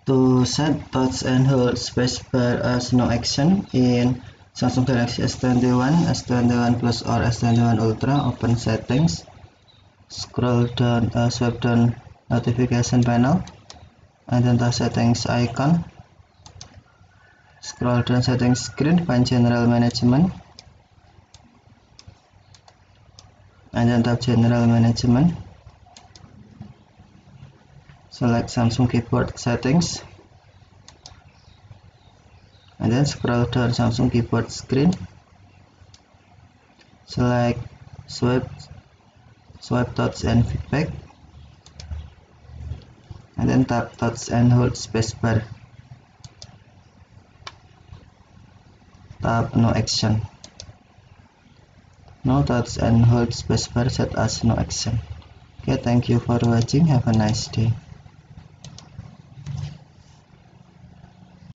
To set touch and hold spacebar as no action in Samsung Galaxy S21, S21 Plus or S21 Ultra, open settings, scroll down, swipe down notification panel, and then the settings icon. Scroll down settings screen, find general management, and then tap general management. Select Samsung keyboard settings, and then scroll down Samsung keyboard screen. Select swipe touch and feedback, and then tap touch and hold spacebar. Tap no action. No touch and hold spacebar set as no action. Okay, thank you for watching. Have a nice day.